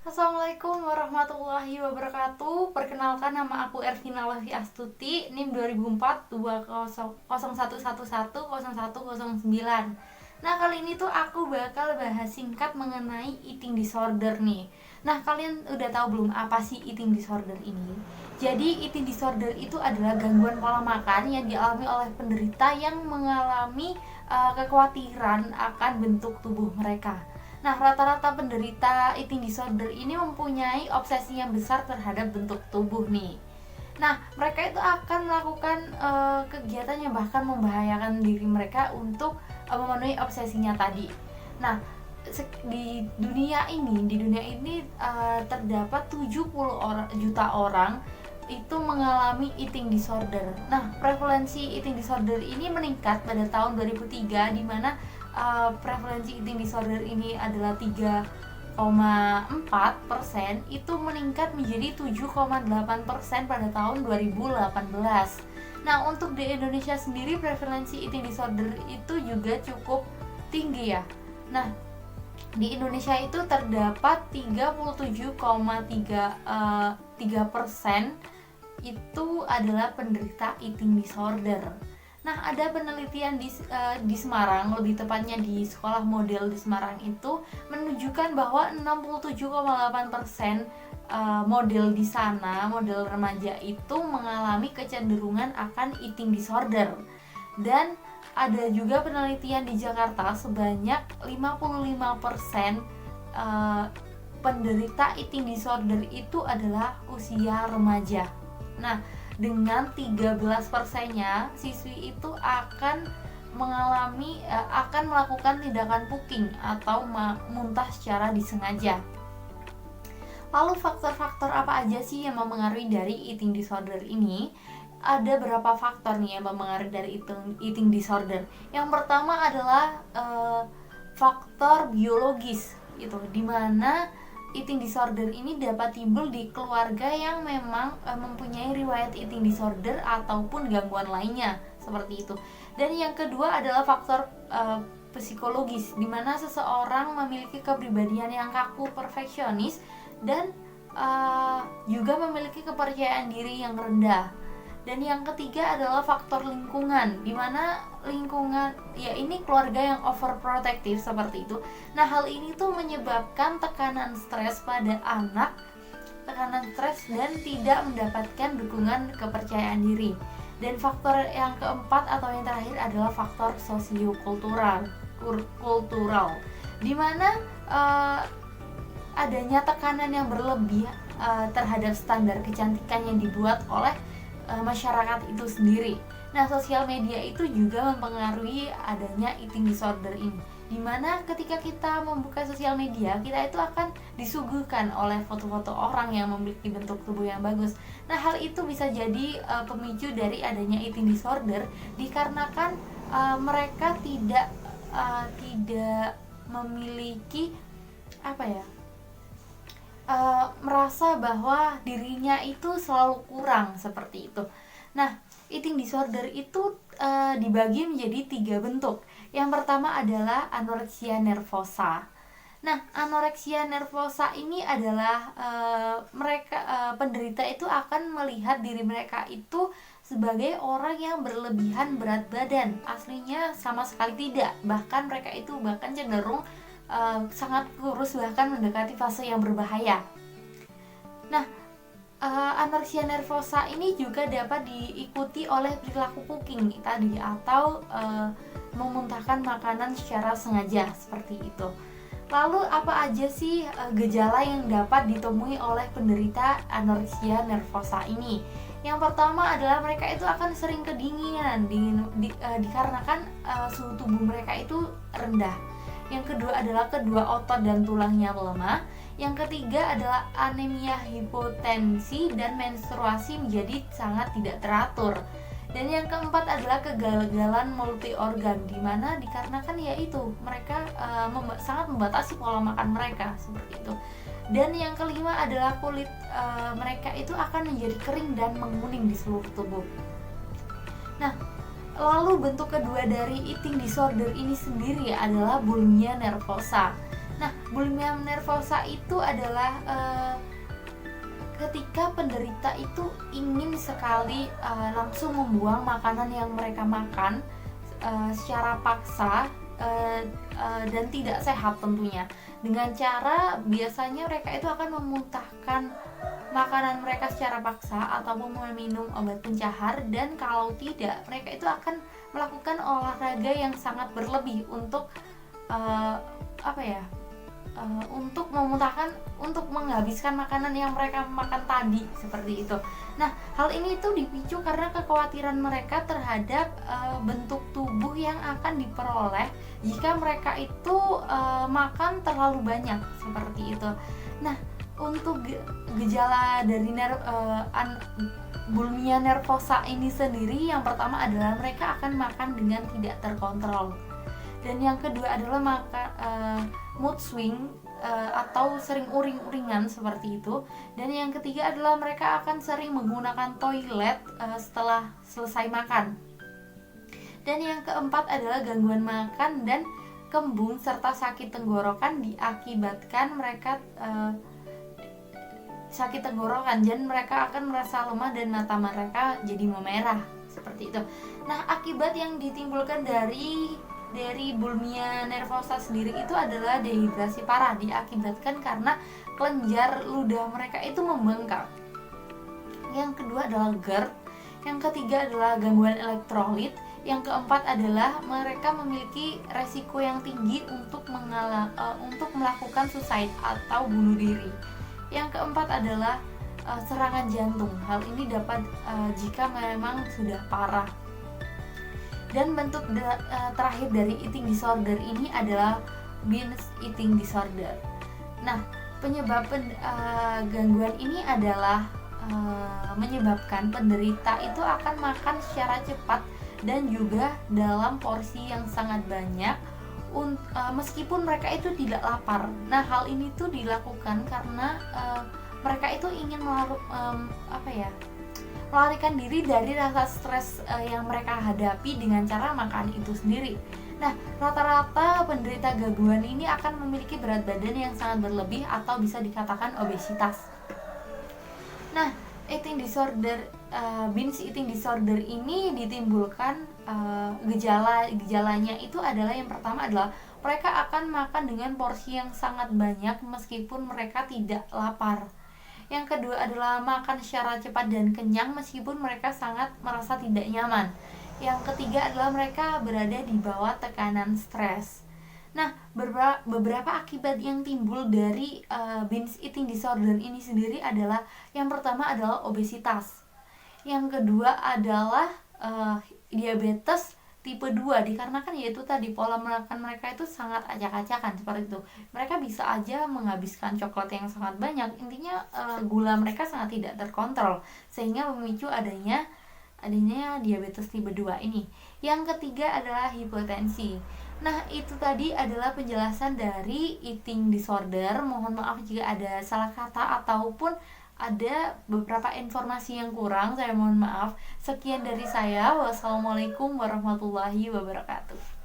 Assalamualaikum warahmatullahi wabarakatuh. Perkenalkan, nama aku Ervina Lavi Astuti, NIM 2004 2001110109. Nah, kali ini tuh aku bakal bahas singkat mengenai eating disorder nih. Nah, kalian udah tahu belum apa sih eating disorder ini? Jadi, eating disorder itu adalah gangguan pola makan yang dialami oleh penderita yang mengalami kekhawatiran akan bentuk tubuh mereka. Nah, rata-rata penderita eating disorder ini mempunyai obsesi yang besar terhadap bentuk tubuh nih. Nah, mereka itu akan melakukan kegiatan yang bahkan membahayakan diri mereka untuk memenuhi obsesinya tadi. Nah, di dunia ini terdapat 70 juta orang itu mengalami eating disorder. Nah, prevalensi eating disorder ini meningkat pada tahun 2003, di mana prevalensi eating disorder ini adalah 3,4%, itu meningkat menjadi 7,8% pada tahun 2018. Nah, untuk di Indonesia sendiri prevalensi eating disorder itu juga cukup tinggi ya. Nah, di Indonesia itu terdapat 37,3% itu adalah penderita eating disorder. Nah, ada penelitian di Semarang, lebih tepatnya di sekolah model di Semarang itu menunjukkan bahwa 67,8% model di sana, model remaja itu mengalami kecenderungan akan eating disorder. Dan ada juga penelitian di Jakarta sebanyak 55% penderita eating disorder itu adalah usia remaja. Nah, dengan 13%-nya siswi itu akan melakukan tindakan puking atau muntah secara disengaja. Lalu faktor-faktor apa aja sih yang mempengaruhi dari eating disorder ini? Ada beberapa faktor nih yang mempengaruhi dari eating disorder. Yang pertama adalah faktor biologis, itu dimana eating disorder ini dapat timbul di keluarga yang memang mempunyai riwayat eating disorder ataupun gangguan lainnya seperti itu. Dan yang kedua adalah faktor psikologis, di mana seseorang memiliki kepribadian yang kaku, perfeksionis, dan juga memiliki kepercayaan diri yang rendah. Dan yang ketiga adalah faktor lingkungan, di mana lingkungan ya ini keluarga yang overprotective seperti itu. Nah, hal ini tuh menyebabkan tekanan stres pada anak, tekanan stres dan tidak mendapatkan dukungan kepercayaan diri. Dan faktor yang keempat atau yang terakhir adalah faktor sosiokultural, di mana adanya tekanan yang berlebih terhadap standar kecantikan yang dibuat oleh masyarakat itu sendiri. Nah, sosial media itu juga mempengaruhi adanya eating disorder ini, dimana ketika kita membuka sosial media, kita itu akan disuguhkan oleh foto-foto orang yang memiliki bentuk tubuh yang bagus. Nah, hal itu bisa jadi pemicu dari adanya eating disorder, dikarenakan mereka tidak memiliki merasa bahwa dirinya itu selalu kurang seperti itu. Nah, eating disorder itu dibagi menjadi 3 bentuk. Yang pertama adalah anoreksia nervosa. Nah, anoreksia nervosa ini adalah penderita itu akan melihat diri mereka itu sebagai orang yang berlebihan berat badan. Aslinya sama sekali tidak. Bahkan mereka itu cenderung sangat kurus, bahkan mendekati fase yang berbahaya. Nah, anoreksia nervosa ini juga dapat diikuti oleh perilaku puking tadi atau memuntahkan makanan secara sengaja seperti itu. Lalu apa aja sih gejala yang dapat ditemui oleh penderita anoreksia nervosa ini? Yang pertama adalah mereka itu akan sering kedinginan dikarenakan suhu tubuh mereka itu rendah. Yang kedua adalah kedua otot dan tulangnya melemah. Yang ketiga adalah anemia, hipotensi, dan menstruasi menjadi sangat tidak teratur. Dan yang keempat adalah kegagalan multi organ, dimana dikarenakan yaitu mereka sangat membatasi pola makan mereka seperti itu. Dan yang kelima adalah kulit mereka itu akan menjadi kering dan menguning di seluruh tubuh. Nah, lalu bentuk kedua dari eating disorder ini sendiri adalah bulimia nervosa. Nah, bulimia nervosa itu adalah ketika penderita itu ingin sekali langsung membuang makanan yang mereka makan secara paksa dan tidak sehat tentunya. Dengan cara biasanya mereka itu akan memuntahkan makanan mereka secara paksa ataupun meminum obat pencahar, dan kalau tidak mereka itu akan melakukan olahraga yang sangat berlebih untuk untuk memuntahkan, untuk menghabiskan makanan yang mereka makan tadi, seperti itu. Nah, hal ini itu dipicu karena kekhawatiran mereka terhadap bentuk tubuh yang akan diperoleh jika mereka itu makan terlalu banyak, seperti itu. Nah, untuk gejala dari bulimia nervosa ini sendiri, yang pertama adalah mereka akan makan dengan tidak terkontrol. Dan yang kedua adalah mood swing atau sering uring-uringan seperti itu. Dan yang ketiga adalah mereka akan sering menggunakan toilet setelah selesai makan. Dan yang keempat adalah gangguan makan dan kembung serta sakit tenggorokan diakibatkan mereka sakit tenggorokan, dan mereka akan merasa lemah dan mata mereka jadi memerah, seperti itu. Nah, akibat yang ditimbulkan dari bulimia nervosa sendiri itu adalah dehidrasi parah, diakibatkan karena kelenjar ludah mereka itu membengkak. Yang kedua adalah GERD, yang ketiga adalah gangguan elektrolit, yang keempat adalah mereka memiliki resiko yang tinggi untuk melakukan suicide atau bunuh diri. Yang keempat adalah serangan jantung. Hal ini dapat jika memang sudah parah. Dan bentuk terakhir dari eating disorder ini adalah binge eating disorder. Nah, penyebab gangguan ini adalah menyebabkan penderita itu akan makan secara cepat dan juga dalam porsi yang sangat banyak meskipun mereka itu tidak lapar. Nah, hal ini tuh dilakukan karena mereka itu ingin melarikan diri dari rasa stres yang mereka hadapi dengan cara makan itu sendiri. Nah, rata-rata penderita gangguan ini akan memiliki berat badan yang sangat berlebih atau bisa dikatakan obesitas. Nah, binge eating disorder ini ditimbulkan gejalanya itu adalah, yang pertama adalah mereka akan makan dengan porsi yang sangat banyak meskipun mereka tidak lapar. Yang kedua adalah makan secara cepat dan kenyang meskipun mereka sangat merasa tidak nyaman. Yang ketiga adalah mereka berada di bawah tekanan stres. Nah, beberapa akibat yang timbul dari binge eating disorder ini sendiri adalah, yang pertama adalah obesitas. Yang kedua adalah diabetes tipe 2, dikarenakan yaitu tadi pola makan mereka itu sangat acak-acakan seperti itu. Mereka bisa aja menghabiskan coklat yang sangat banyak. Intinya gula mereka sangat tidak terkontrol sehingga memicu adanya diabetes tipe 2 ini. Yang ketiga adalah hipertensi. Nah, itu tadi adalah penjelasan dari eating disorder. Mohon maaf jika ada salah kata ataupun ada beberapa informasi yang kurang, saya mohon maaf. Sekian dari saya. Wassalamualaikum warahmatullahi wabarakatuh.